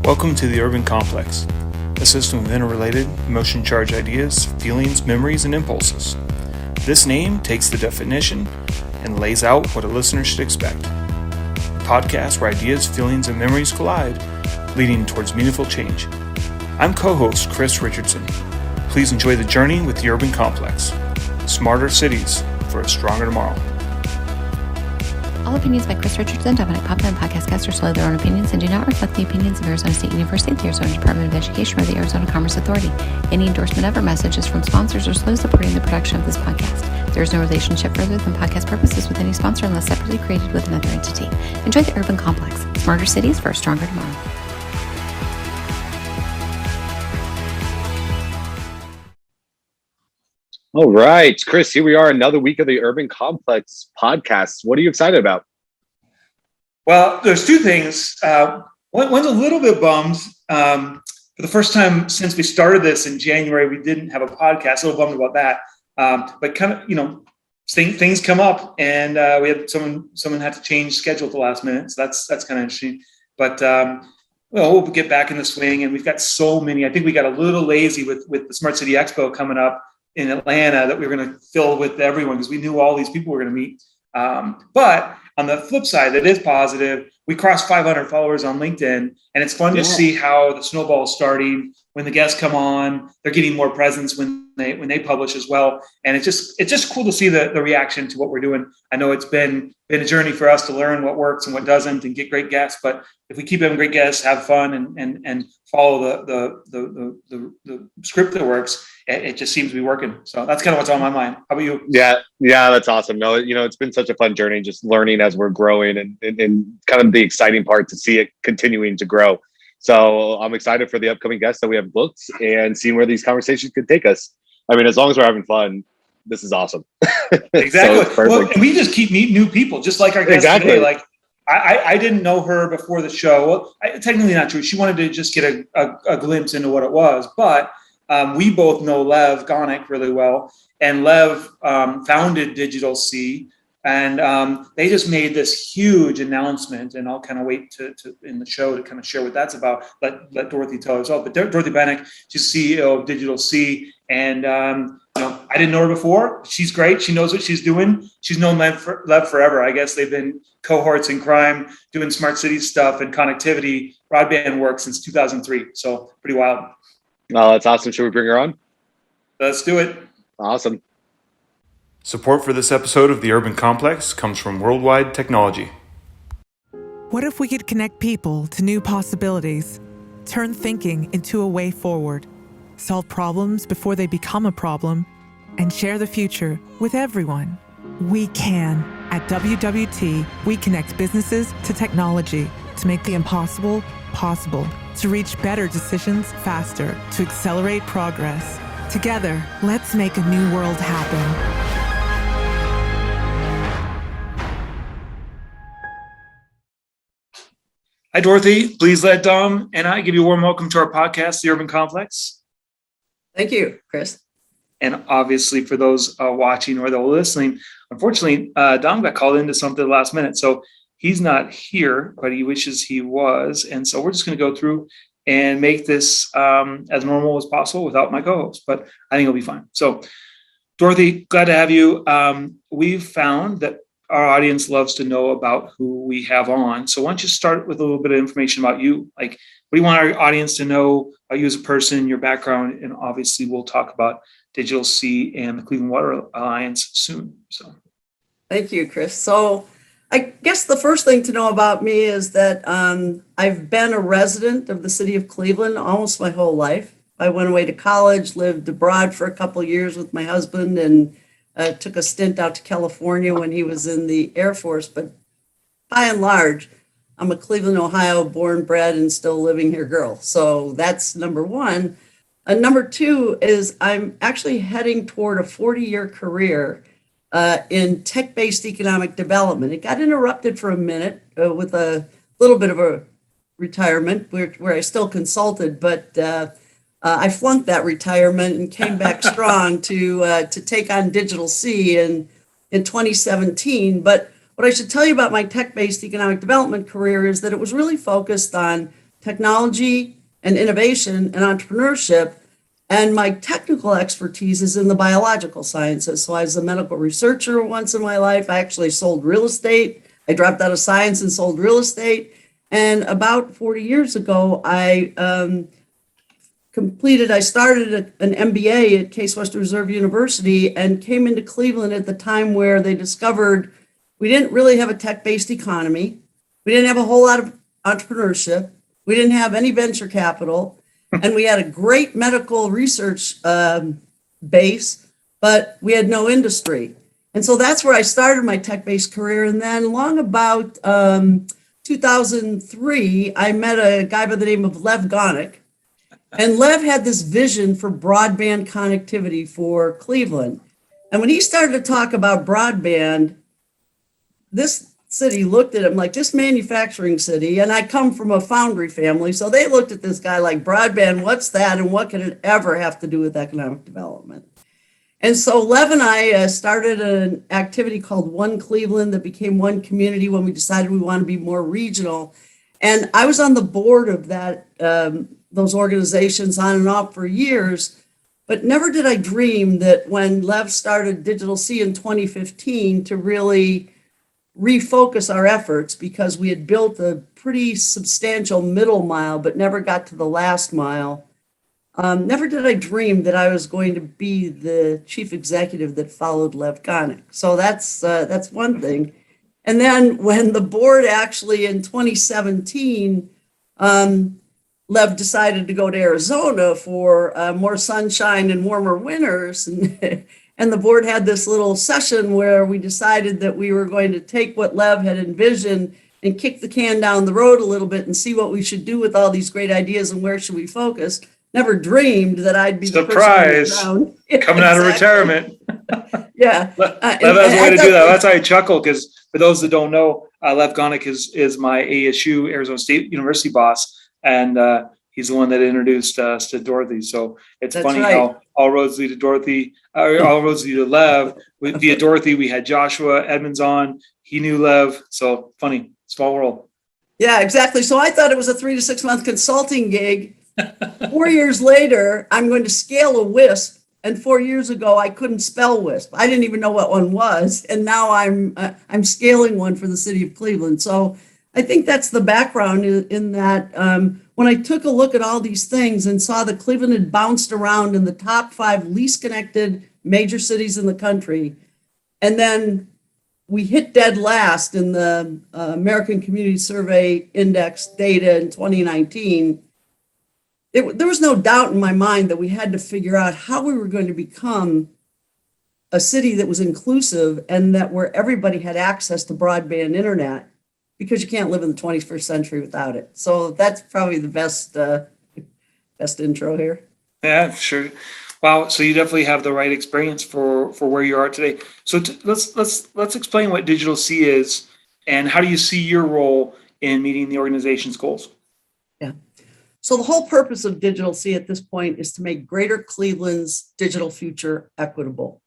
Welcome to the Urban Complex, a system of interrelated, emotion-charged ideas, feelings, memories, and impulses. This name takes the definition and lays out what a listener should expect. A podcast where ideas, feelings, and memories collide, leading towards meaningful change. I'm co-host Chris Richardson. Please enjoy the journey with the Urban Complex. Smarter cities for a stronger tomorrow. All opinions by Chris Richardson, Dominic Papa, and podcast guests are solely their own opinions and do not reflect the opinions of Arizona State University, the Arizona Department of Education, or the Arizona Commerce Authority. Any endorsement of or message is from sponsors or solely supporting the production of this podcast. There is no relationship further than podcast purposes with any sponsor unless separately created with another entity. Enjoy the Urban Complex. Smarter cities for a stronger tomorrow. All right, Chris, here we are, another week of the Urban Complex podcast. What are you excited about? Well, there's two things. One's a little bit bummed. For the first time since we started this in January, we didn't have a podcast. A little bummed about that. But kind of, things come up, and we had someone had to change schedule at the last minute. So that's kind of interesting. But we'll get back in the swing, and we've got so many. I think we got a little lazy with the Smart City Expo coming up in Atlanta that we were going to fill with everyone because we knew all these people were going to meet. But on the flip side, that is positive. We crossed 500 followers on LinkedIn, and it's fun to see how the snowball is starting. When the guests come on, they're getting more presence when they publish as well. And it's just cool to see the reaction to what we're doing. I know it's been a journey for us to learn what works and what doesn't and get great guests. But if we keep having great guests, have fun, and follow the script that works, it just seems to be working. So that's kind of what's on my mind. How about you? Yeah, that's awesome. No, it's been such a fun journey, just learning as we're growing and kind of the exciting part to see it continuing to grow. So I'm excited for the upcoming guests that we have booked and seeing where these conversations could take us. I mean, as long as we're having fun, this is awesome. Exactly. Well, and we just keep meeting new people, just like our guest today. Like I didn't know her before the show. Well, technically not true. She wanted to just get a glimpse into what it was, but we both know Lev Baunach really well, and Lev founded Digital C, and they just made this huge announcement, and I'll kind of wait to in the show to kind of share what that's about. Let Dorothy tell us all. But Dorothy Baunach, she's CEO of Digital C, and I didn't know her before. She's great. She knows what she's doing. She's known Lev forever. I guess they've been cohorts in crime, doing smart city stuff and connectivity, broadband work since 2003. So pretty wild. Oh, that's awesome. Should we bring her on? Let's do it. Awesome. Support for this episode of the Urban Complex comes from Worldwide Technology. What if we could connect people to new possibilities, turn thinking into a way forward, solve problems before they become a problem, and share the future with everyone? We can. At WWT, we connect businesses to technology to make the impossible possible, to reach better decisions faster, to accelerate progress. Together, let's make a new world happen. Hi, Dorothy. Please let Dom and I give you a warm welcome to our podcast, The Urban Complex. Thank you, Chris. And obviously, for those watching or those listening, unfortunately, Dom got called into something last minute. So he's not here, but he wishes he was. And so we're just going to go through and make this as normal as possible without my co-host. But I think it'll be fine. So, Dorothy, glad to have you. We've found that our audience loves to know about who we have on. So why don't you start with a little bit of information about you? Like, what do you want our audience to know about you as a person, your background? And obviously, we'll talk about Digital C and the Cleveland Water Alliance soon. So, thank you, Chris. So I guess the first thing to know about me is that I've been a resident of the city of Cleveland almost my whole life. I went away to college, lived abroad for a couple of years with my husband, and took a stint out to California when he was in the Air Force. But by and large, I'm a Cleveland, Ohio, born, bred, and still living here girl. So that's number one. Number two is I'm actually heading toward a 40-year career in tech-based economic development. It got interrupted for a minute with a little bit of a retirement where I still consulted, but I flunked that retirement and came back strong to take on Digital C in 2017. But what I should tell you about my tech-based economic development career is that it was really focused on technology and innovation and entrepreneurship. And my technical expertise is in the biological sciences. So I was a medical researcher once in my life. I actually sold real estate. I dropped out of science and sold real estate. And about 40 years ago, I started an MBA at Case Western Reserve University and came into Cleveland at the time where they discovered we didn't really have a tech-based economy. We didn't have a whole lot of entrepreneurship. We didn't have any venture capital. And we had a great medical research base, but we had no industry. And so that's where I started my tech-based career. And then long about 2003, I met a guy by the name of Lev Baunach. And Lev had this vision for broadband connectivity for Cleveland. And when he started to talk about broadband, this city looked at him like this manufacturing city. And I come from a foundry family. So they looked at this guy like, broadband, what's that? And what could it ever have to do with economic development? And so Lev and I started an activity called One Cleveland that became One Community when we decided we want to be more regional. And I was on the board of that, those organizations on and off for years, but never did I dream that when Lev started Digital C in 2015 to really refocus our efforts, because we had built a pretty substantial middle mile, but never got to the last mile. Never did I dream that I was going to be the chief executive that followed Lev Baunach. So that's one thing. And then when the board actually in 2017, Lev decided to go to Arizona for more sunshine and warmer winters. And the board had this little session where we decided that we were going to take what Lev had envisioned and kick the can down the road a little bit and see what we should do with all these great ideas and where should we focus. Never dreamed that I'd be surprise coming out of retirement. Yeah. Lev has a way to do that. That's why I chuckle, because for those that don't know, Lev Baunach is my ASU, Arizona State University boss. And he's the one that introduced us to Dorothy. So it's That's funny right. how all roads lead to Dorothy, all roads lead to Lev. Via Dorothy, we had Joshua Edmonds on. He knew Lev. So funny, small world. Yeah, exactly. So I thought it was a 3 to 6 month consulting gig. 4 years later, I'm going to scale a WISP. And 4 years ago, I couldn't spell WISP. I didn't even know what one was. And now I'm scaling one for the city of Cleveland. So I think that's the background in that when I took a look at all these things and saw that Cleveland had bounced around in the top 5 least connected major cities in the country, and then we hit dead last in the American Community Survey Index data in 2019, there was no doubt in my mind that we had to figure out how we were going to become a city that was inclusive and that where everybody had access to broadband internet, because you can't live in the 21st century without it. So that's probably the best intro here. Yeah, sure. Wow. So you definitely have the right experience for where you are today. So let's explain what Digital C is and how do you see your role in meeting the organization's goals? Yeah. So the whole purpose of Digital C at this point is to make Greater Cleveland's digital future equitable.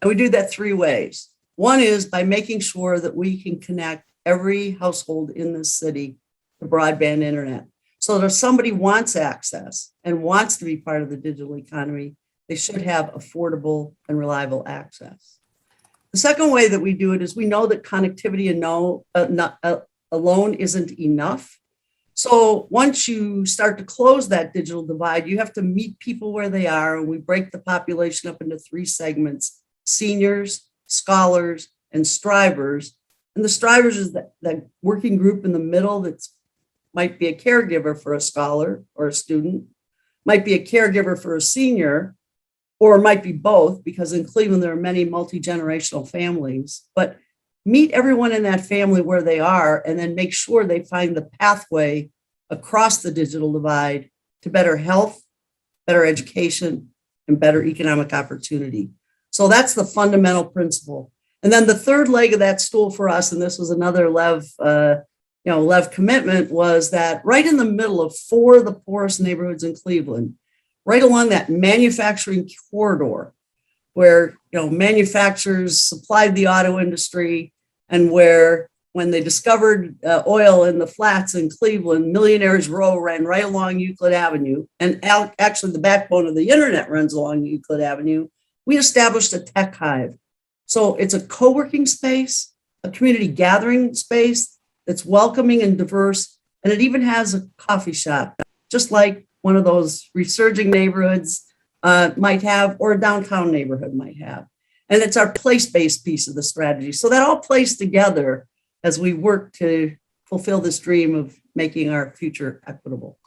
And we do that 3 ways. One is by making sure that we can connect every household in this city to broadband internet. So that if somebody wants access and wants to be part of the digital economy, they should have affordable and reliable access. The second way that we do it is we know that connectivity alone isn't enough. So once you start to close that digital divide, you have to meet people where they are. And we break the population up into 3 segments: seniors, scholars, and strivers. And the strivers is that working group in the middle that might be a caregiver for a scholar or a student, might be a caregiver for a senior, or might be both, because in Cleveland there are many multi-generational families. But meet everyone in that family where they are, and then make sure they find the pathway across the digital divide to better health, better education, and better economic opportunity. So that's the fundamental principle. And then the third leg of that stool for us, and this was another Lev commitment, was that right in the middle of 4 of the poorest neighborhoods in Cleveland, right along that manufacturing corridor, where manufacturers supplied the auto industry and where when they discovered oil in the flats in Cleveland, Millionaires Row ran right along Euclid Avenue. And actually, the backbone of the internet runs along Euclid Avenue. We established a tech hive. So it's a co-working space, a community gathering space that's welcoming and diverse. And it even has a coffee shop, just like one of those resurging neighborhoods might have, or a downtown neighborhood might have. And it's our place-based piece of the strategy. So that all plays together as we work to fulfill this dream of making our future equitable.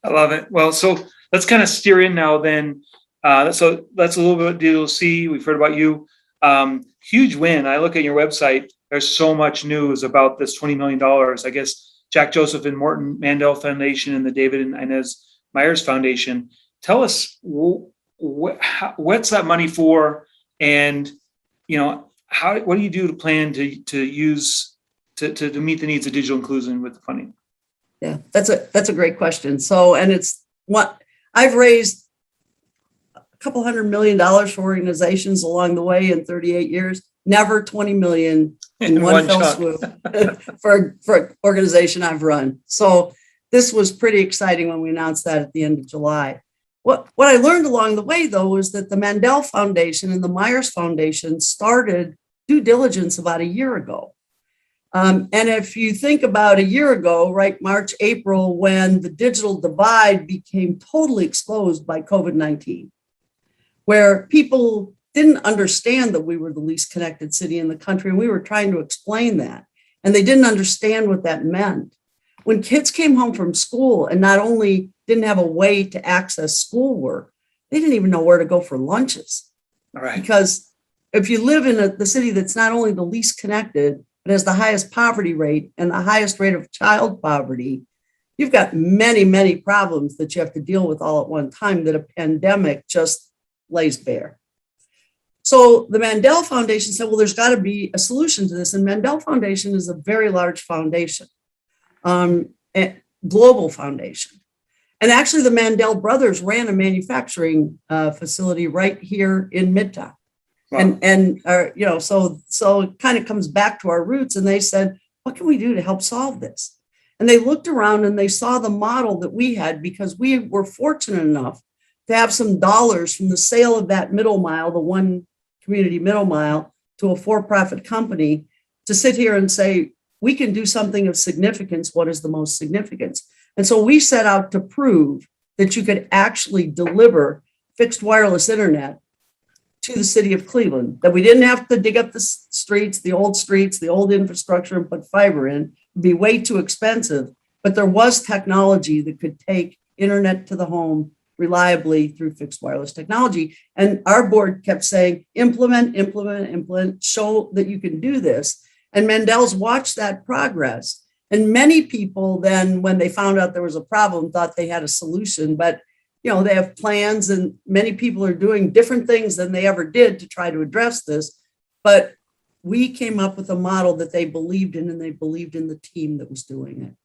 I love it. Well, so let's kind of steer in now then. So that's a little bit of DLC. We've heard about you. Huge win. I look at your website. There's so much news about this $20 million. I guess Jack Joseph and Morton Mandel Foundation and the David and Inez Myers Foundation. Tell us what's that money for, and what do you do to plan to use to meet the needs of digital inclusion with the funding? Yeah, that's a great question. So, and it's what I've raised a couple $100 million for organizations along the way in 38 years. Never 20 million in one fell swoop for an organization I've run. So this was pretty exciting when we announced that at the end of July. What I learned along the way, though, was that the Mandel Foundation and the Myers Foundation started due diligence about a year ago. And if you think about a year ago, right, March, April, when the digital divide became totally exposed by COVID-19, where people didn't understand that we were the least connected city in the country, and we were trying to explain that, and they didn't understand what that meant. When kids came home from school and not only didn't have a way to access schoolwork, they didn't even know where to go for lunches. All right. Because if you live in the city that's not only the least connected, but has the highest poverty rate and the highest rate of child poverty, you've got many, many problems that you have to deal with all at one time that a pandemic just lays bare. So the Mandel Foundation said, well, there's got to be a solution to this. And Mandel Foundation is a very large foundation, a global foundation. And actually, the Mandel brothers ran a manufacturing facility right here in Midtown. Wow. So it kind of comes back to our roots. And they said, what can we do to help solve this? And they looked around and they saw the model that we had, because we were fortunate enough to have some dollars from the sale of that middle mile, the one community middle mile, to a for-profit company, to sit here and say, we can do something of significance. What is the most significance? And so we set out to prove that you could actually deliver fixed wireless internet to the city of Cleveland, that we didn't have to dig up the streets, the old infrastructure, and put fiber in. It'd be way too expensive, but there was technology that could take internet to the home reliably through fixed wireless technology. And our board kept saying, implement, show that you can do this. And Mandel's watched that progress. And many people then, when they found out there was a problem, thought they had a solution, but they have plans, and many people are doing different things than they ever did to try to address this. But we came up with a model that they believed in, and they believed in the team that was doing it.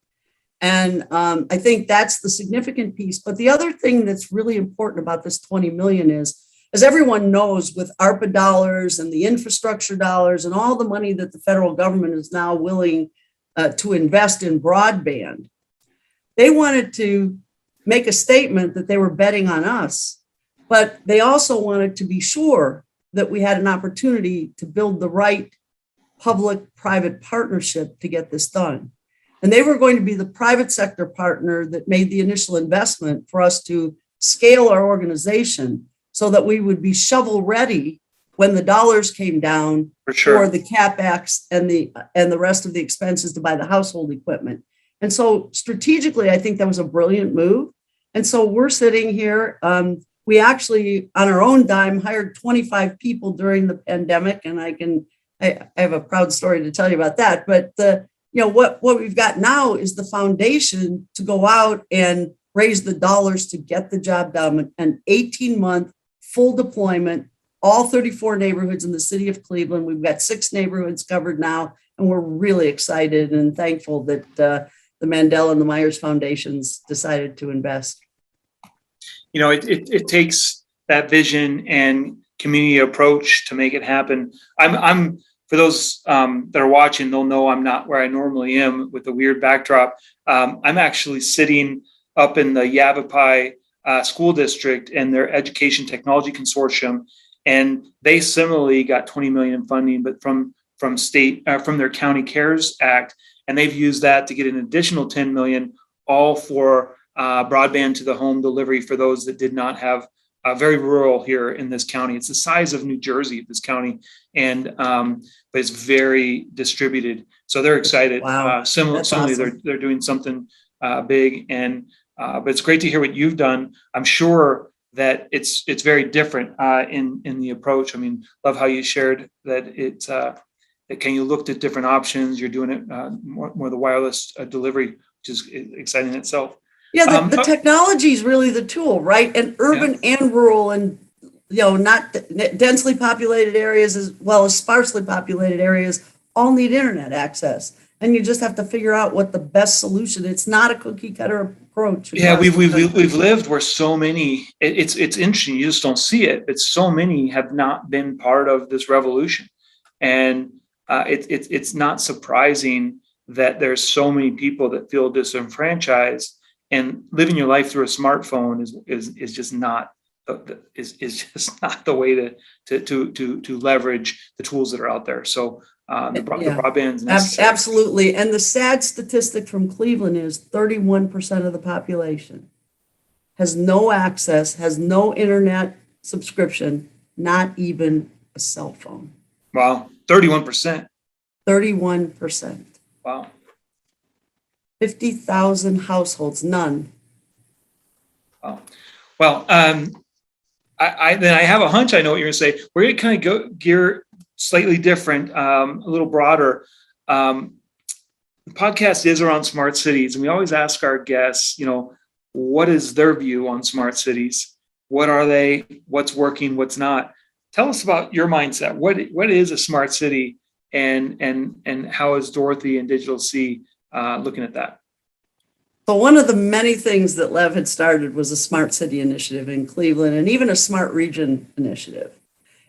And I think that's the significant piece. But the other thing that's really important about this 20 million is, as everyone knows, with ARPA dollars and the infrastructure dollars and all the money that the federal government is now willing to invest in broadband, they wanted to make a statement that they were betting on us, but they also wanted to be sure that we had an opportunity to build the right public-private partnership to get this done. And they were going to be the private sector partner that made the initial investment for us to scale our organization so that we would be shovel ready when the dollars came down for the CapEx and the rest of the expenses to buy the household equipment. And so strategically, I think that was a brilliant move. And so we're sitting here. We actually, on our own dime, hired 25 people during the pandemic, and I have a proud story to tell you about that. But what we've got now is the foundation to go out and raise the dollars to get the job done. An 18-month full deployment, all 34 neighborhoods in the city of Cleveland. We've got 6 neighborhoods covered now, and we're really excited and thankful that the Mandel and the Myers Foundations decided to invest. It takes that vision and community approach to make it happen. I'm for those that are watching, they'll know I'm not where I normally am with the weird backdrop. I'm actually sitting up in the Yavapai School District and their Education Technology Consortium, and they similarly got 20 million in funding, but from their County CARES Act, and they've used that to get an additional 10 million, all for broadband to the home delivery for those that did not have. Very rural here in this county. It's the size of New Jersey, this county, and but it's very distributed. So they're excited. Wow. Similarly, awesome. they're doing something big, and but it's great to hear what you've done. I'm sure that it's very different in the approach. I mean, love how you shared that it's that you looked at different options. You're doing it more the wireless delivery, which is exciting in itself. Yeah, the technology is really the tool, right? And urban and rural, and not densely populated areas as well as sparsely populated areas all need internet access, and you just have to figure out what the best solution. It's not a cookie cutter approach. Yeah, we've lived where so many. It's interesting. You just don't see it, but so many have not been part of this revolution, and it's not surprising that there's so many people that feel disenfranchised. And living your life through a smartphone is just not the way to leverage the tools that are out there. So the broadband's necessary. Absolutely. And the sad statistic from Cleveland is 31% of the population has no access, has no internet subscription, not even a cell phone. Wow, 31%. 31%. Wow. 50,000 households, none. Wow. Well, I have a hunch. I know what you're going to say. We're going to kind of go gear slightly different, a little broader. The podcast is around smart cities, and we always ask our guests, what is their view on smart cities? What are they? What's working? What's not? Tell us about your mindset. What is a smart city, and how is Dorothy and Digital C looking at that? So one of the many things that Lev had started was a smart city initiative in Cleveland, and even a smart region initiative.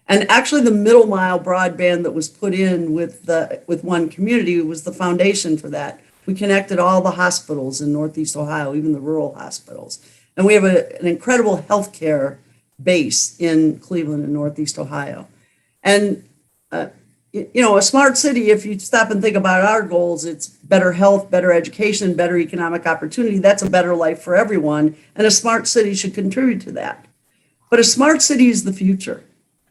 And actually the middle mile broadband that was put in with One Community was the foundation for that. We connected all the hospitals in Northeast Ohio, even the rural hospitals. And we have an incredible healthcare base in Cleveland and Northeast Ohio. And a smart city, if you stop and think about our goals, it's better health, better education, better economic opportunity. That's a better life for everyone. And a smart city should contribute to that. But a smart city is the future.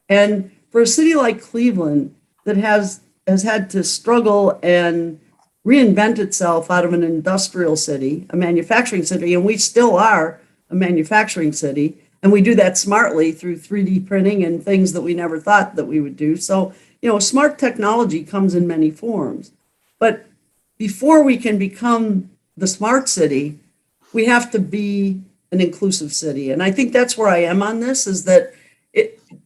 And for a city like Cleveland that has had to struggle and reinvent itself out of an industrial city, a manufacturing city, and we still are a manufacturing city, and we do that smartly through 3D printing and things that we never thought that we would do. So smart technology comes in many forms, but before we can become the smart city, we have to be an inclusive city. And I think that's where I am on this, is that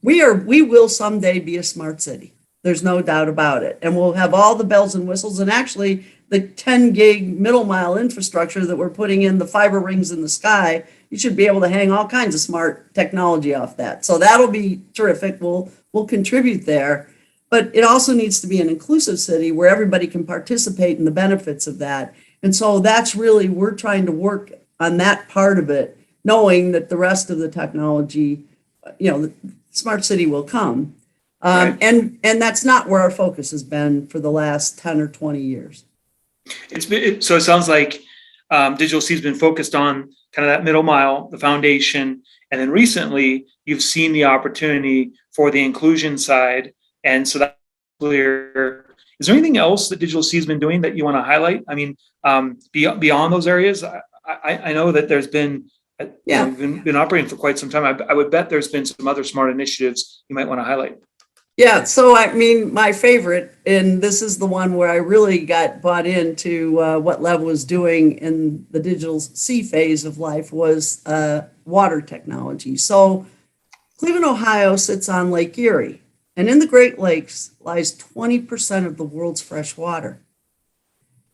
we will someday be a smart city. There's no doubt about it. And we'll have all the bells and whistles, and actually the 10 gig middle mile infrastructure that we're putting in, the fiber rings in the sky, you should be able to hang all kinds of smart technology off that. So that'll be terrific. We'll contribute there. But it also needs to be an inclusive city where everybody can participate in the benefits of that. And so that's really, we're trying to work on that part of it, knowing that the rest of the technology, the smart city will come. Right. And that's not where our focus has been for the last 10 or 20 years. So it sounds like Digital C has been focused on kind of that middle mile, the foundation. And then recently you've seen the opportunity for the inclusion side. And so that's clear. Is there anything else that Digital C has been doing that you want to highlight? I mean, beyond those areas, I know that there's been, you've been operating for quite some time. I would bet there's been some other smart initiatives you might want to highlight. Yeah, so I mean, my favorite, and this is the one where I really got bought into what Lev was doing in the Digital C phase of life, was water technology. So Cleveland, Ohio sits on Lake Erie. And in the Great Lakes lies 20% of the world's fresh water.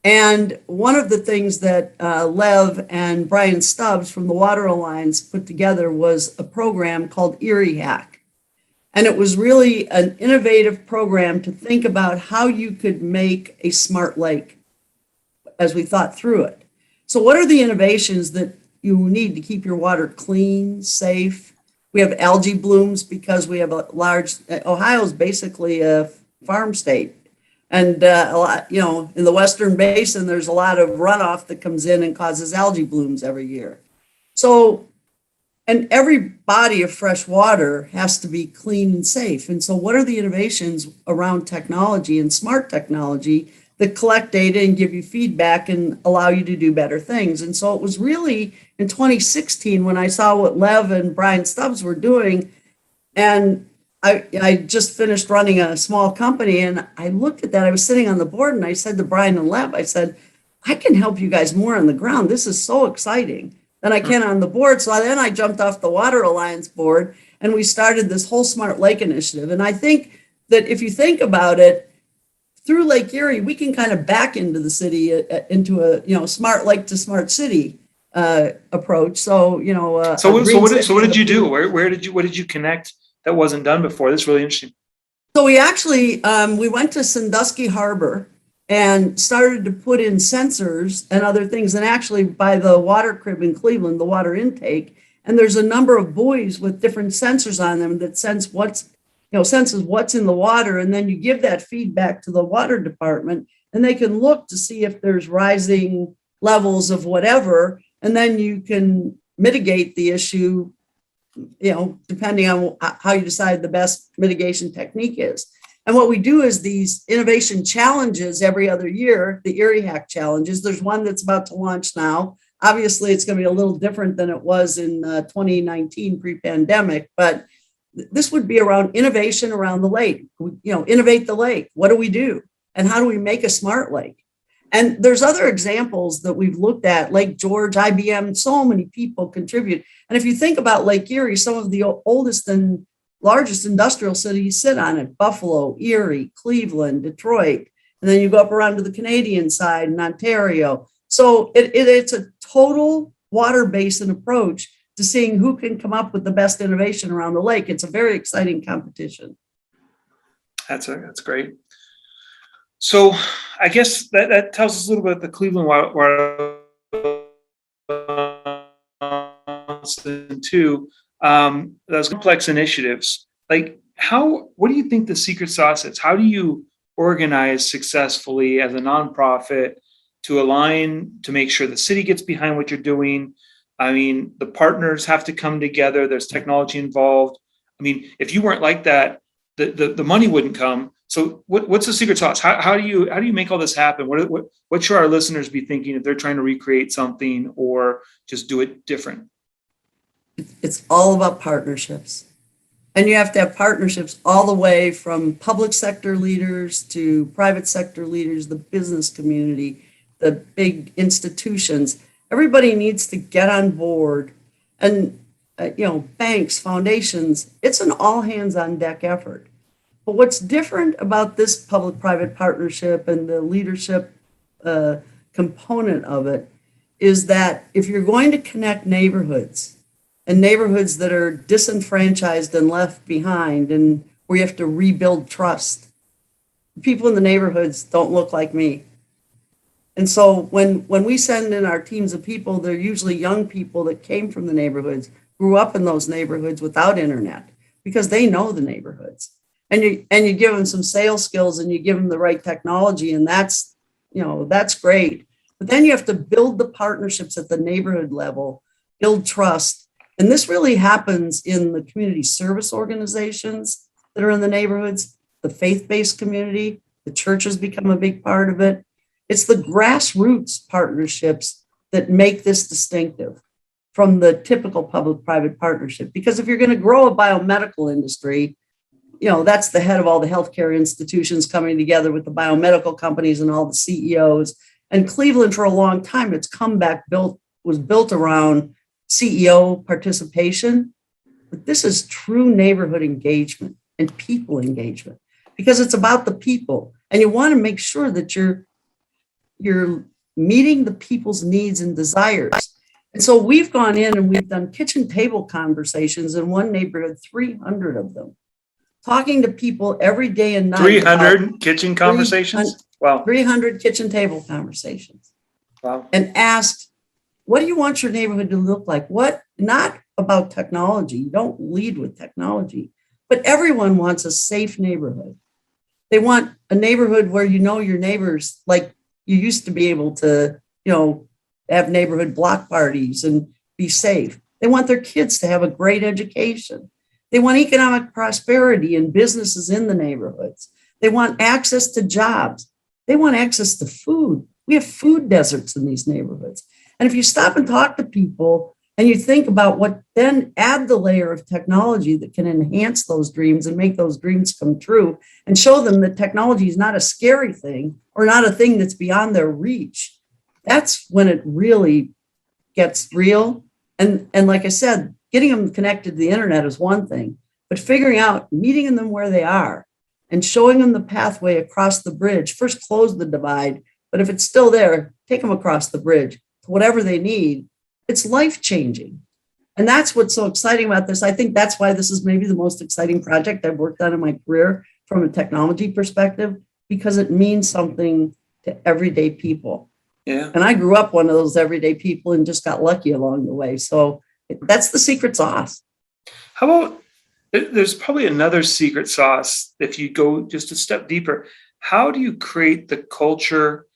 And one of the things that Lev and Brian Stubbs from the Water Alliance put together was a program called Erie Hack. And it was really an innovative program to think about how you could make a smart lake as we thought through it. So what are the innovations that you need to keep your water clean, safe? We have algae blooms because we have a large, Ohio's basically a farm state. And a lot, in the Western Basin, there's a lot of runoff that comes in and causes algae blooms every year. So, and every body of fresh water has to be clean and safe. And so what are the innovations around technology and smart technology that collect data and give you feedback and allow you to do better things? And so it was really in 2016 when I saw what Lev and Brian Stubbs were doing. And I just finished running a small company, and I looked at that. I was sitting on the board, and I said to Brian and Lev, I said, I can help you guys more on the ground. This is so exciting than I can on the board. So then I jumped off the Water Alliance board, and we started this whole Smart Lake initiative. And I think that if you think about it, through Lake Erie, we can kind of back into the city, into a smart lake to smart city approach. So what did you do? What did you connect that wasn't done before? That's really interesting. So we actually we went to Sandusky Harbor and started to put in sensors and other things. And actually, by the water crib in Cleveland, the water intake, and there's a number of buoys with different sensors on them that senses what's in the water, and then you give that feedback to the water department, and they can look to see if there's rising levels of whatever, and then you can mitigate the issue, depending on how you decide the best mitigation technique is. And what we do is these innovation challenges every other year, the Erie Hack challenges. There's one that's about to launch now. Obviously, it's going to be a little different than it was in 2019 pre-pandemic, but this would be around innovation around the lake. Innovate the lake. What do we do? And how do we make a smart lake? And there's other examples that we've looked at, Lake George, IBM, so many people contribute. And if you think about Lake Erie, some of the oldest and largest industrial cities sit on it: Buffalo, Erie, Cleveland, Detroit. And then you go up around to the Canadian side in Ontario. So it's a total water basin approach to seeing who can come up with the best innovation around the lake. It's a very exciting competition. That's great. So I guess that tells us a little bit about the Cleveland Water too. Those complex initiatives. Like what do you think the secret sauce is? How do you organize successfully as a nonprofit to align, to make sure the city gets behind what you're doing? I mean, the partners have to come together. There's technology involved. I mean, if you weren't like that, the money wouldn't come. So what's the secret sauce? How do you make all this happen? What should our listeners be thinking if they're trying to recreate something or just do it different? It's all about partnerships. And you have to have partnerships all the way from public sector leaders to private sector leaders, the business community, the big institutions. Everybody needs to get on board, and banks, foundations. It's an all hands on deck effort. But what's different about this public-private partnership and the leadership component of it is that if you're going to connect neighborhoods, and neighborhoods that are disenfranchised and left behind, and where you have to rebuild trust, people in the neighborhoods don't look like me. And so when we send in our teams of people, they're usually young people that came from the neighborhoods, grew up in those neighborhoods without internet, because they know the neighborhoods. And you give them some sales skills, and you give them the right technology, and that's great. But then you have to build the partnerships at the neighborhood level, build trust. And this really happens in the community service organizations that are in the neighborhoods, the faith-based community. The churches become a big part of it. It's the grassroots partnerships that make this distinctive from the typical public-private partnership. Because if you're going to grow a biomedical industry, that's the head of all the healthcare institutions coming together with the biomedical companies and all the CEOs. And Cleveland, for a long time, its comeback was built around CEO participation. But this is true neighborhood engagement and people engagement, because it's about the people. And you want to make sure that you're meeting the people's needs and desires. And so we've gone in and we've done kitchen table conversations in one neighborhood, 300 of them. talking to people every day and night. 300 kitchen conversations? Wow. 300 kitchen table conversations. Wow. And asked, what do you want your neighborhood to look like? What, not about technology. You don't lead with technology, but everyone wants a safe neighborhood. They want a neighborhood where you know your neighbors, like you used to be able to, have neighborhood block parties and be safe. They want their kids to have a great education. They want economic prosperity and businesses in the neighborhoods. They want access to jobs. They want access to food. We have food deserts in these neighborhoods. And if you stop and talk to people and you think about what, then add the layer of technology that can enhance those dreams and make those dreams come true and show them that technology is not a scary thing or not a thing that's beyond their reach. That's when it really gets real. And like I said, getting them connected to the internet is one thing, but figuring out, meeting them where they are and showing them the pathway across the bridge. First, close the divide, but if it's still there, take them across the bridge to whatever they need. It's life-changing. And that's what's so exciting about this. I think that's why this is maybe the most exciting project I've worked on in my career from a technology perspective, because it means something to everyday people. Yeah. And I grew up one of those everyday people and just got lucky along the way. So that's the secret sauce. How about, there's probably another secret sauce if you go just a step deeper. How do you create the culture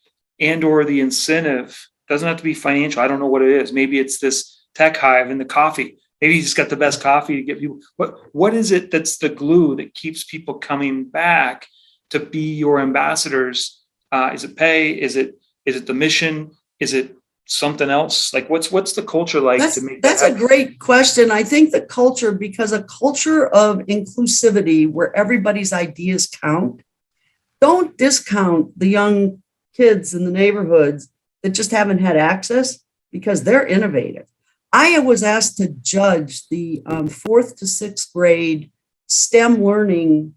and or the incentive? Doesn't have to be financial. I don't know what it is. Maybe it's this tech hive and the coffee. Maybe you just got the best coffee to get people. What is it that's the glue that keeps people coming back to be your ambassadors? Is it pay? Is it the mission? Is it something else? Like what's the culture like to make that happen? That's a great question. I think the culture, because a culture of inclusivity where everybody's ideas count, don't discount the young kids in the neighborhoods that just haven't had access because they're innovative. I was asked to judge the 4th to 6th grade STEM learning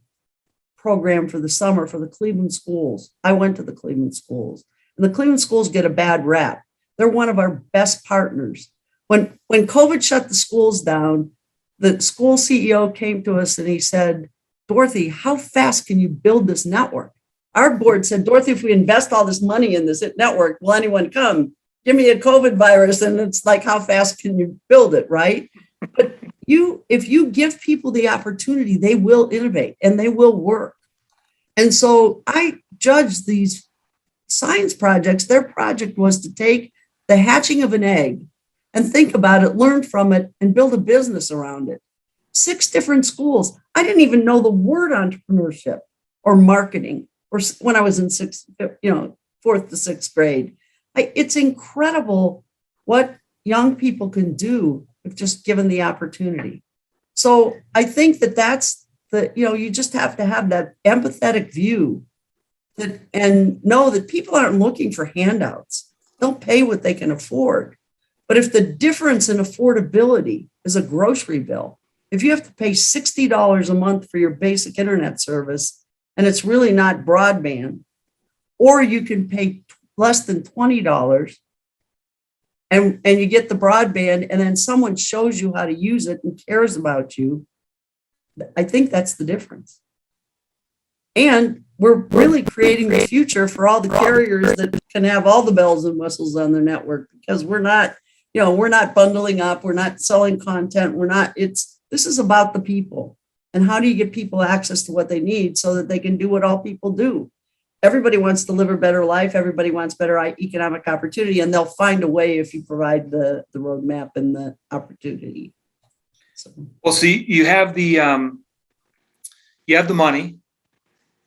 program for the summer for the Cleveland schools. I went to the Cleveland schools, and the Cleveland schools get a bad rap. They're one of our best partners. When COVID shut the schools down, the school CEO came to us and he said, Dorothy, how fast can you build this network? Our board said, Dorothy, if we invest all this money in this network, will anyone come? Give me a COVID virus. And it's like, how fast can you build it, right? But if you give people the opportunity, they will innovate and they will work. And so I judge these science projects. Their project was to take the hatching of an egg and think about it, learn from it, and build a business around it. 6 different schools. I didn't even know the word entrepreneurship or marketing or when I was in 4th to 6th grade. It's incredible what young people can do if just given the opportunity. So I think that's you just have to have that empathetic view and know that people aren't looking for handouts. They'll pay what they can afford. But if the difference in affordability is a grocery bill, if you have to pay $60 a month for your basic internet service, and it's really not broadband, or you can pay less than $20 and you get the broadband, and then someone shows you how to use it and cares about you, I think that's the difference. And we're really creating the future for all the carriers that can have all the bells and whistles on their network, because we're not bundling up, we're not selling content, this is about the people. And how do you get people access to what they need so that they can do what all people do? Everybody wants to live a better life. Everybody wants better economic opportunity, and they'll find a way if you provide the roadmap and the opportunity. So. Well, see, you have the money,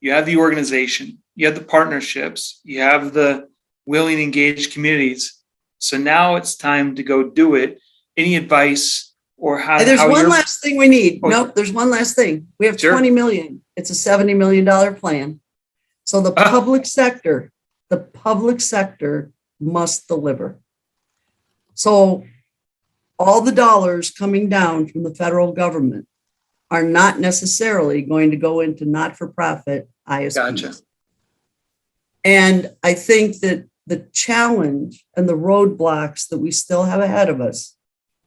you have the organization, you have the partnerships, you have the willing, engaged communities. So now it's time to go do it. Any advice? Or there's one last thing we need. Nope, there's one last thing. We have $20 million. It's a $70 million plan. So the public sector must deliver. So all the dollars coming down from the federal government are not necessarily going to go into not-for-profit ISPs. Gotcha. And I think that the challenge and the roadblocks that we still have ahead of us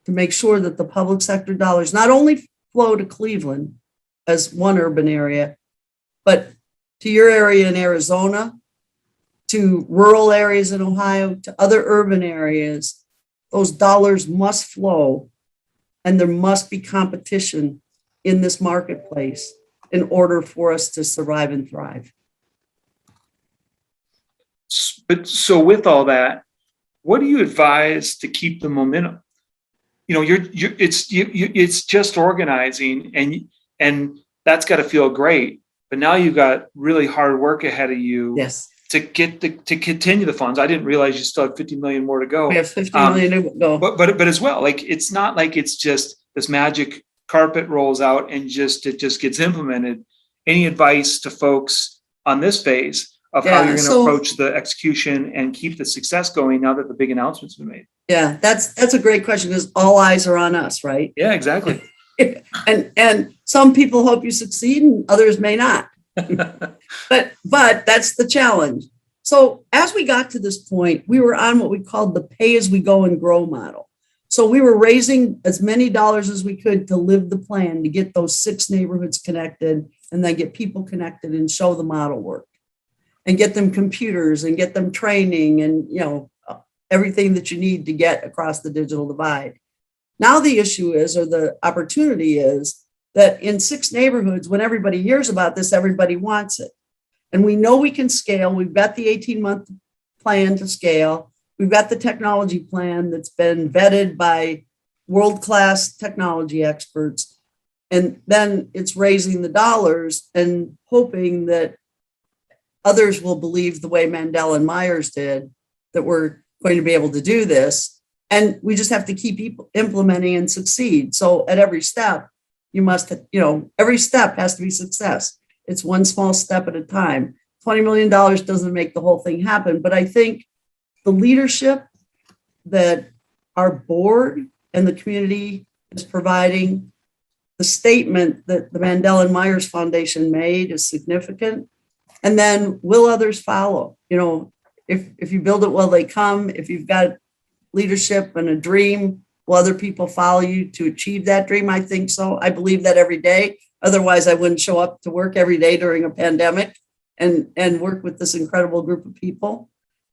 to make sure that the public sector dollars not only flow to Cleveland, as one urban area, but to your area in Arizona, to rural areas in Ohio, to other urban areas, those dollars must flow, and there must be competition in this marketplace in order for us to survive and thrive. But so with all that, what do you advise to keep the momentum? It's just organizing, and that's got to feel great. But now you've got really hard work ahead of you. Yes. To continue the funds. I didn't realize you still have 50 million more to go. We have 50 million to go. But as well, like, it's not like it's just this magic carpet rolls out and it just gets implemented. Any advice to folks on this phase of how you're going to approach the execution and keep the success going now that the big announcements have been made? Yeah, that's a great question, because all eyes are on us, right? Yeah, exactly. and some people hope you succeed and others may not. but that's the challenge. So as we got to this point, we were on what we called the pay as we go and grow model. So we were raising as many dollars as we could to live the plan, to get those 6 neighborhoods connected, and then get people connected and show the model work, and get them computers and get them training and, everything that you need to get across the digital divide. Now the issue is, or the opportunity is, that in 6 neighborhoods, when everybody hears about this, everybody wants it. And we know we can scale. We've got the 18-month plan to scale. We've got the technology plan that's been vetted by world-class technology experts. And then it's raising the dollars and hoping that others will believe the way Mandel and Myers did, that we're going to be able to do this. And we just have to keep implementing and succeed. So at every step, every step has to be success. It's one small step at a time. $20 million doesn't make the whole thing happen. But I think the leadership that our board and the community is providing, the statement that the Mandel and Myers Foundation made is significant. And then will others follow? If you build it, will they come? If you've got leadership and a dream, will other people follow you to achieve that dream? I think so. I believe that every day. Otherwise, I wouldn't show up to work every day during a pandemic and work with this incredible group of people.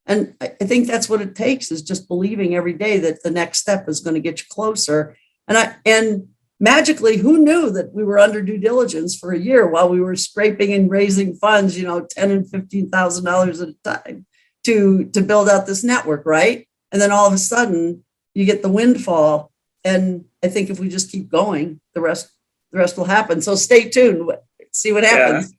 And I think that's what it takes, is just believing every day that the next step is going to get you closer. And magically, who knew that we were under due diligence for a year while we were scraping and raising funds, $10,000 and $15,000 at a time to build out this network, right? And then all of a sudden, you get the windfall. And I think if we just keep going, the rest will happen. So stay tuned, see what happens. Yeah.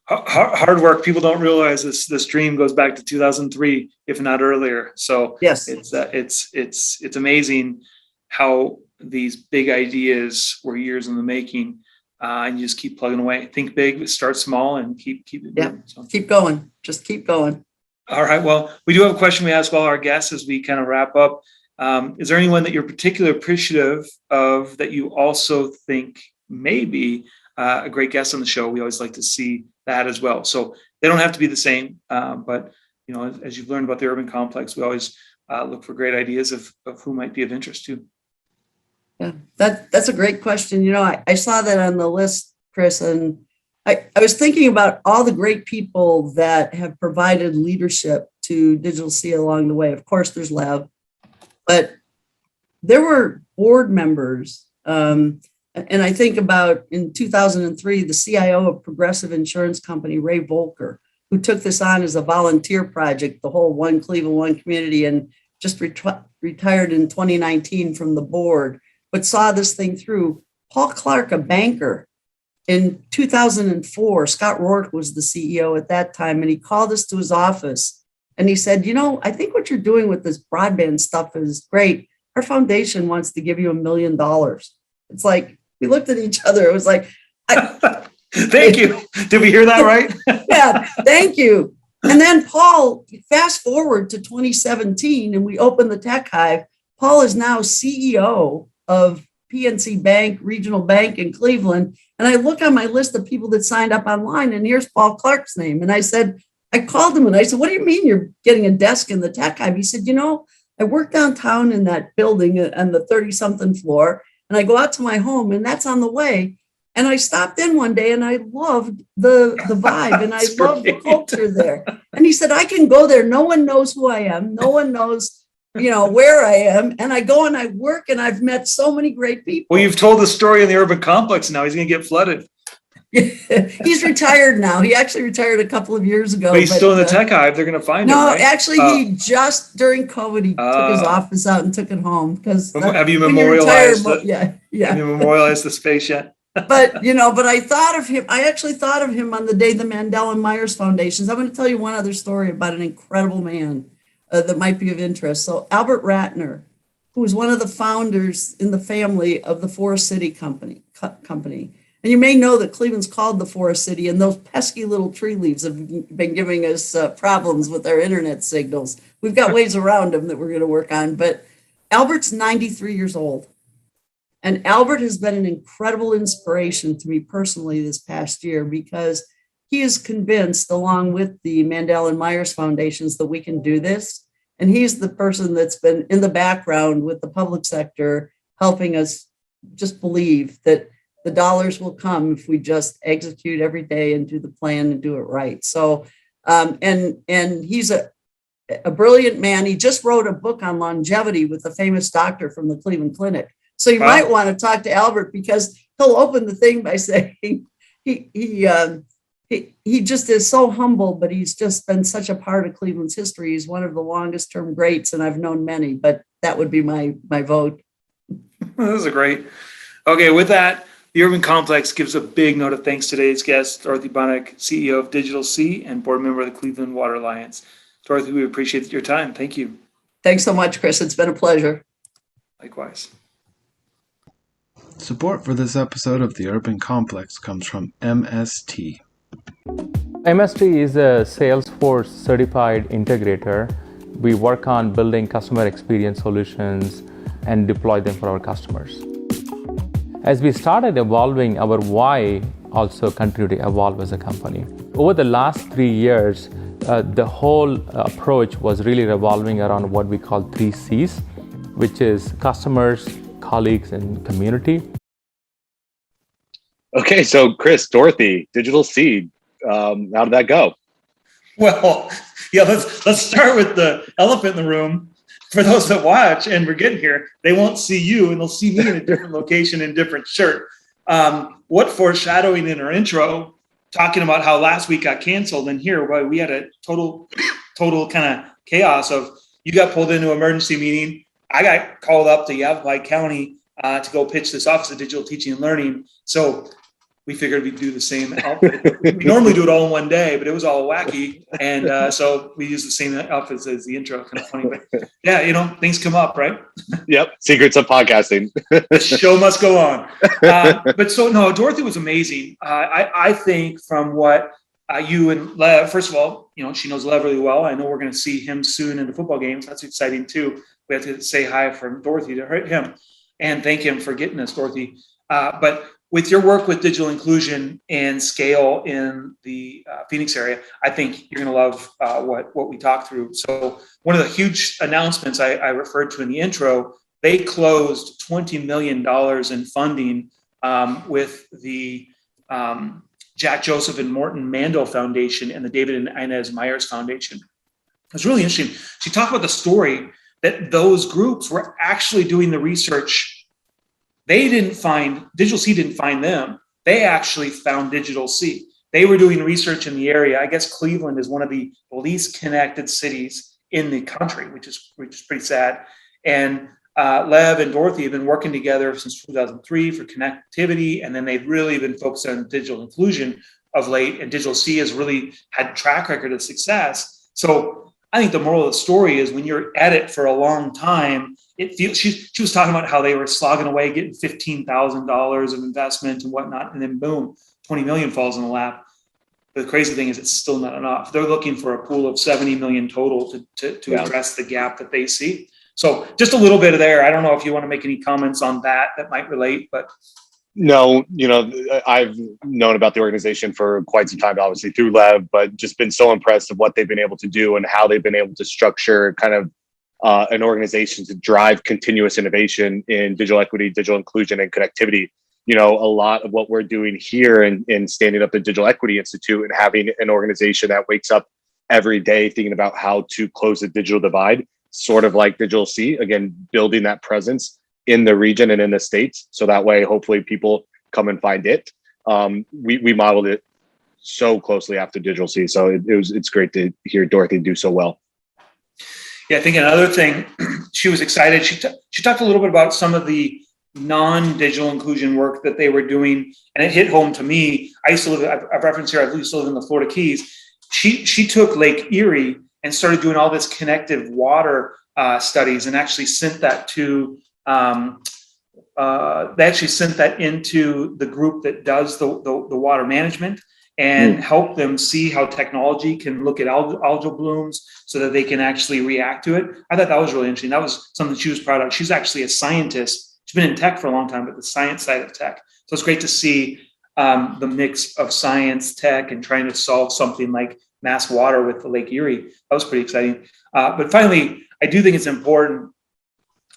Hard work. People don't realize this dream goes back to 2003, if not earlier. So yes, it's amazing how these big ideas were years in the making, and you just keep plugging away. Think big, start small, and keep it moving. So. Keep going. Just keep going. All right. Well, we do have a question we ask all our guests as we kind of wrap up. Is there anyone that you're particularly appreciative of that you also think may be a great guest on the show? We always like to see that as well. So they don't have to be the same, but as you've learned about the urban complex, we always look for great ideas of who might be of interest too. Yeah, that's a great question. I saw that on the list, Chris, and I was thinking about all the great people that have provided leadership to Digital C along the way. Of course, there's Lev, but there were board members. And I think about in 2003, the CIO of Progressive Insurance Company, Ray Volker, who took this on as a volunteer project, the whole One Cleveland, One Community, and just retired in 2019 from the board, but saw this thing through. Paul Clark, a banker, in 2004, Scott Rourke was the CEO at that time, and he called us to his office and he said, I think what you're doing with this broadband stuff is great. Our foundation wants to give you $1 million. It's like, we looked at each other. It was like, thank you. Did we hear that right? Yeah, thank you. And then Paul, fast forward to 2017, and we opened the Tech Hive. Paul is now CEO of PNC Bank, regional bank in Cleveland. And I look on my list of people that signed up online, and here's Paul Clark's name. And I called him and I said, what do you mean you're getting a desk in the Tech Hive? He said, I work downtown in that building on the 30-something floor, and I go out to my home, and that's on the way. And I stopped in one day and I loved the vibe and I loved the culture there. And he said, I can go there. No one knows who I am. No one knows, where I am. And I go and I work and I've met so many great people. Well, you've told the story in the urban complex now. He's going to get flooded. He's retired now. He actually retired a couple of years ago. But he's still in the tech hive. They're going to find him, right? No, actually, he just during COVID, he took his office out and took it home. Because have you memorialized yeah. Have you memorialized the space yet? But I thought of him. I actually thought of him on the day the Mandel and Myers Foundations. I'm going to tell you one other story about an incredible man that might be of interest. So Albert Ratner, who was one of the founders in the family of the Forest City Company. And you may know that Cleveland's called the Forest City, and those pesky little tree leaves have been giving us problems with our internet signals. We've got ways around them that we're going to work on. But Albert's 93 years old. And Albert has been an incredible inspiration to me personally this past year because he is convinced, along with the Mandel and Myers Foundations, that we can do this. And he's the person that's been in the background with the public sector, helping us just believe that the dollars will come if we just execute every day and do the plan and do it right. So, and he's a brilliant man. He just wrote a book on longevity with a famous doctor from the Cleveland Clinic. So you might want to talk to Albert because he'll open the thing by saying he just is so humble, but he's just been such a part of Cleveland's history. He's one of the longest term greats, and I've known many, but that would be my vote. Those are great. Okay, with that, the Urban Complex gives a big note of thanks to today's guest, Dorothy Baunach, CEO of Digital C and board member of the Cleveland Water Alliance. Dorothy, we appreciate your time. Thank you. Thanks so much, Chris. It's been a pleasure. Likewise. Support for this episode of the Urban Complex comes from MST. MST is a Salesforce certified integrator. We work on building customer experience solutions and deploy them for our customers. As we started evolving, our why also continued to evolve as a company. Over the last 3 years, the whole approach was really revolving around what we call 3 C's, which is customers, colleagues, and community. Okay, so Chris, Dorothy, Digital Seed, how did that go? Well, yeah, let's start with the elephant in the room. For those that watch and we're getting here, they won't see you and they'll see me in a different location in different shirt. What foreshadowing in our intro, talking about how last week got canceled, and here we had a total kind of chaos of you got pulled into an emergency meeting. I got called up to Yavapai County to go pitch this Office of Digital Teaching and Learning. So we figured we'd do the same outfit. We normally do it all in one day, but it was all wacky. And so we used the same outfits as the intro. Kind of funny, but yeah, things come up, right? Yep. Secrets of podcasting. The show must go on. But so, no, Dorothy was amazing. I think from what you and Lev, first of all, she knows Lev really well. I know we're going to see him soon in the football games. That's exciting too. We have to say hi from Dorothy to him and thank him for getting us, Dorothy. But with your work with digital inclusion and scale in the Phoenix area, I think you're going to love what we talked through. So one of the huge announcements I referred to in the intro, they closed $20 million in funding with the Jack Joseph and Morton Mandel Foundation and the David and Inez Myers Foundation. It was really interesting. She talked about the story that those groups were actually doing the research. Digital C didn't find them. They actually found Digital C. They were doing research in the area. I guess Cleveland is one of the least connected cities in the country, which is pretty sad. And Lev and Dorothy have been working together since 2003 for connectivity, and then they've really been focused on digital inclusion of late. And Digital C has really had a track record of success. So I think the moral of the story is when you're at it for a long time, it feels. She was talking about how they were slogging away, getting $15,000 of investment and whatnot, and then boom, 20 million falls in the lap. The crazy thing is it's still not enough. They're looking for a pool of 70 million total to address the gap that they see. So just a little bit of there. I don't know if you want to make any comments on that might relate, but. No, I've known about the organization for quite some time, obviously through Lev, but just been so impressed of what they've been able to do and how they've been able to structure kind of an organization to drive continuous innovation in digital equity, digital inclusion, and connectivity. a lot of what we're doing here in standing up the Digital Equity Institute and having an organization that wakes up every day thinking about how to close the digital divide, sort of like Digital C, again, building that presence in the region and in the States. So that way, hopefully people come and find it. We modeled it so closely after Digital C. So it's great to hear Dorothy do so well. Yeah, I think another thing, she was excited. She talked a little bit about some of the non-digital inclusion work that they were doing, and it hit home to me. I used to live, I've referenced here, I used to live in the Florida Keys. She took Lake Erie and started doing all this connective water studies, and actually sent that to, they actually sent that into the group that does the water management, and help them see how technology can look at algal blooms so that they can actually react to it. I thought that was really interesting. That was something she was proud of. She's actually a scientist. She's been in tech for a long time, but the science side of tech. So it's great to see the mix of science, tech, and trying to solve something like mass water with the Lake Erie. That was pretty exciting. But finally, I do think it's important.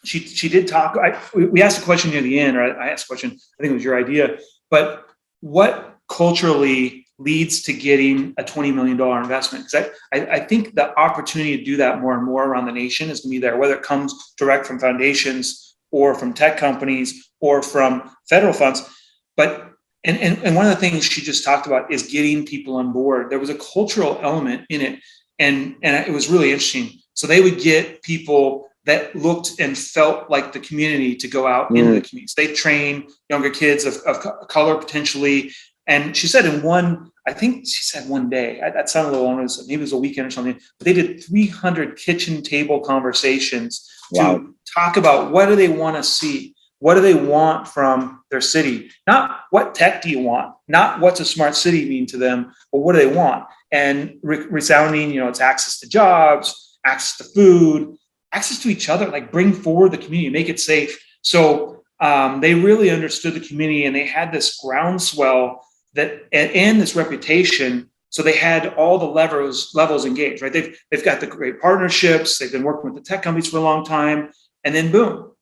She did talk. We asked a question near the end, or I asked a question. I think it was your idea. But what culturally leads to getting a $20 million investment? Because I think the opportunity to do that more and more around the nation is going to be there, whether it comes direct from foundations or from tech companies or from federal funds. But and one of the things she just talked about is getting people on board. There was a cultural element in it, and it was really interesting. So they would get people that looked and felt like the community to go out into the community. So they train younger kids of color potentially. And she said I think she said one day, that sounded a little longer, maybe it was a weekend or something, but they did 300 kitchen table conversations to talk about what do they want to see? What do they want from their city? Not what tech do you want? Not what's a smart city mean to them, but what do they want? And resounding, it's access to jobs, access to food, access to each other, like bring forward the community, make it safe. So they really understood the community, and they had this groundswell and this reputation. So they had all the levels engaged, right? They've got the great partnerships. They've been working with the tech companies for a long time, and then boom,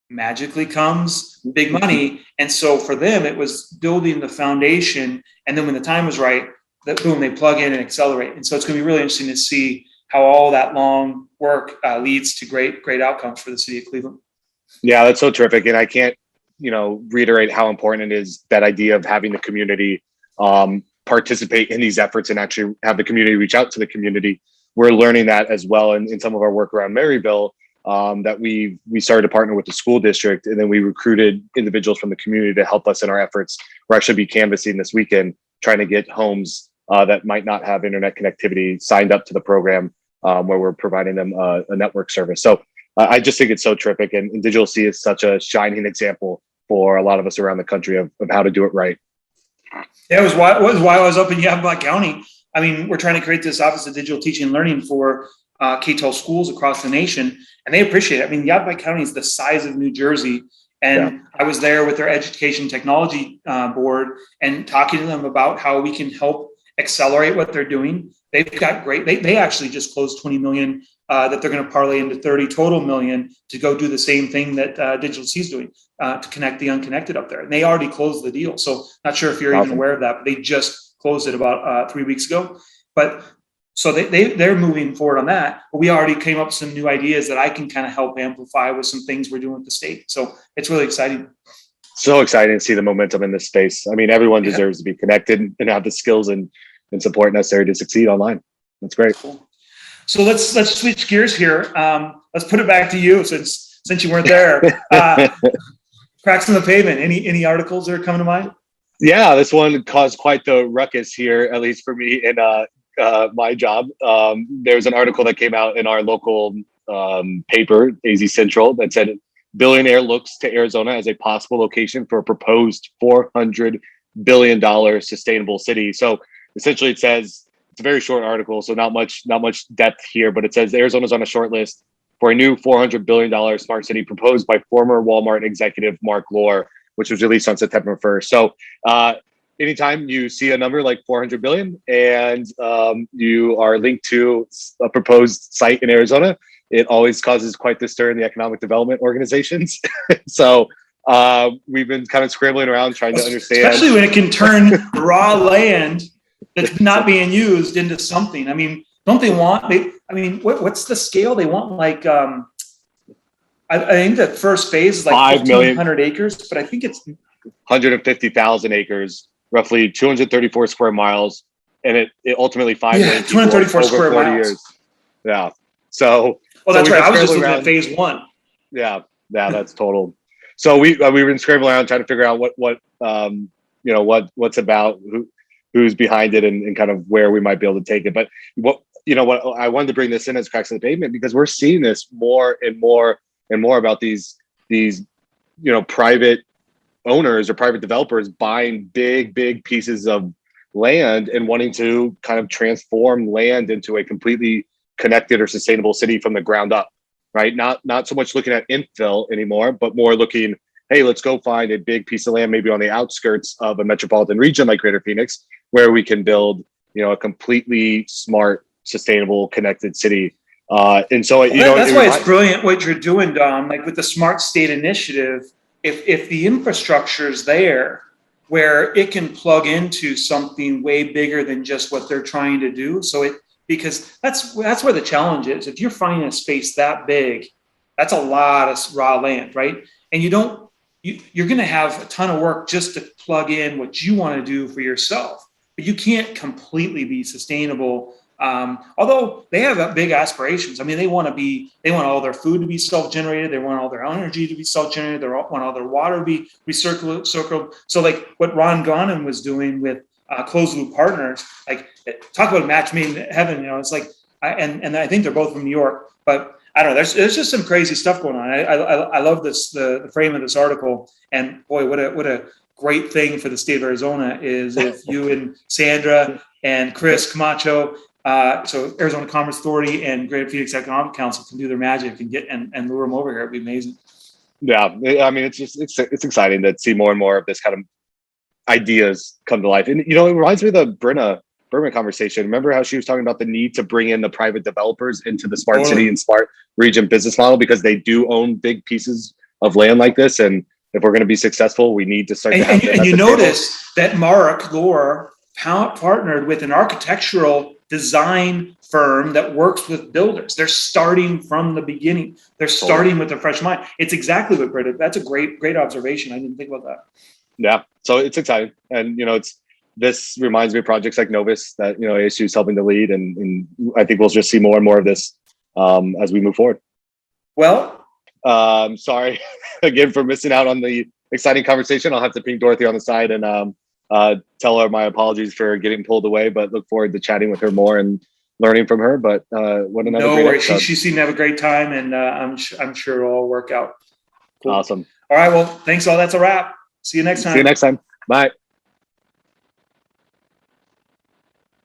magically comes big money. And so for them, it was building the foundation. And then when the time was right, that boom, they plug in and accelerate. And so it's going to be really interesting to see how all that long work leads to great outcomes for the city of Cleveland. Yeah, that's so terrific. And I can't, reiterate how important it is, that idea of having the community participate in these efforts and actually have the community reach out to the community. We're learning that as well in some of our work around Maryville, that we started to partner with the school district, and then we recruited individuals from the community to help us in our efforts. We're actually be canvassing this weekend, trying to get homes that might not have internet connectivity signed up to the program, where we're providing them a network service. So I just think it's so terrific, and Digital C is such a shining example for a lot of us around the country of how to do it right. Yeah, it was why I was up in Yavapai County. I mean, we're trying to create this Office of Digital Teaching and Learning for K-12 schools across the nation, and they appreciate it. I mean, Yavapai County is the size of New Jersey, and I was there with their education technology board and talking to them about how we can help accelerate what they're doing. They've got great. They actually just closed 20 million that they're going to parlay into 30 total million to go do the same thing that Digital C is doing to connect the unconnected up there. And they already closed the deal. So not sure if you're even aware of that, but they just closed it about 3 weeks ago. But so they're moving forward on that. But we already came up with some new ideas that I can kind of help amplify with some things we're doing with the state. So it's really exciting. So exciting to see the momentum in this space. I mean, everyone deserves to be connected and have the skills and support necessary to succeed online. That's great. Cool. So let's switch gears here. Let's put it back to you since you weren't there. Cracks in the pavement. Any articles that are coming to mind? Yeah, this one caused quite the ruckus here, at least for me in my job. There's an article that came out in our local paper, AZ Central, that said billionaire looks to Arizona as a possible location for a proposed $400 billion sustainable city. So essentially, it says, it's a very short article, so not much depth here, but it says Arizona's on a short list for a new $400 billion smart city proposed by former Walmart executive Mark Lohr, which was released on September 1st. So anytime you see a number like 400 billion and you are linked to a proposed site in Arizona, it always causes quite the stir in the economic development organizations. So We've been kind of scrambling around trying to understand. Especially when it can turn raw land that's not being used into something. I mean, don't they want, what's the scale? They want like, I think the first phase is like 1,500 acres, but I think it's 150,000 acres, roughly 234 square miles. And it ultimately 5 million people 234 over square 40 miles. years. Yeah. So, that's right. I was just looking at phase 1. Yeah, that's total. So we've been scrambling around trying to figure out what's about, who's behind it, and kind of where we might be able to take it. But what I wanted to bring this in as Cracks in the Pavement, because we're seeing this more and more and more about these private owners or private developers buying big pieces of land and wanting to kind of transform land into a completely connected or sustainable city from the ground up, right? Not so much looking at infill anymore, but more looking, hey, let's go find a big piece of land, maybe on the outskirts of a metropolitan region like Greater Phoenix, where we can build, a completely smart, sustainable, connected city. And so, that's why it's brilliant what you're doing, Dom. Like with the Smart State Initiative, if the infrastructure is there, where it can plug into something way bigger than just what they're trying to do. Because that's where the challenge is. If you're finding a space that big, that's a lot of raw land, right? And you're going to have a ton of work just to plug in what you want to do for yourself, but you can't completely be sustainable. Although they have big aspirations. I mean, they want all their food to be self-generated. They want all their energy to be self-generated. They want all their water to be recircled. So like what Ron Gonen was doing with closed loop partners, like talk about a match made in heaven. It's like, and I think they're both from New York, but I don't know. There's just some crazy stuff going on. I love the frame of this article, and boy, what a great thing for the state of Arizona is if you and Sandra and Chris Camacho, so Arizona Commerce Authority and Greater Phoenix Economic Council can do their magic and lure them over here. It'd be amazing. Yeah, I mean, it's exciting to see more and more of this kind of ideas come to life. And it reminds me of the Brenna Berman conversation. Remember how she was talking about the need to bring in the private developers into the smart city and smart region business model, because they do own big pieces of land like this. And if we're going to be successful, we need to start to have them. And you notice that Mark Lore partnered with an architectural design firm that works with builders. They're starting from the beginning. They're starting with a fresh mind. It's exactly what Britta. That's a great observation. I didn't think about that. Yeah, so it's exciting, and this reminds me of projects like Novus that ASU is helping to lead, and I think we'll just see more and more of this as we move forward. Well, sorry again for missing out on the exciting conversation. I'll have to ping Dorothy on the side and tell her my apologies for getting pulled away, but look forward to chatting with her more and learning from her. But what another great episode. She seemed to have a great time, and I'm sure it'll all work out. Cool. Awesome. All right, well, thanks all. That's a wrap. See you next time. Bye.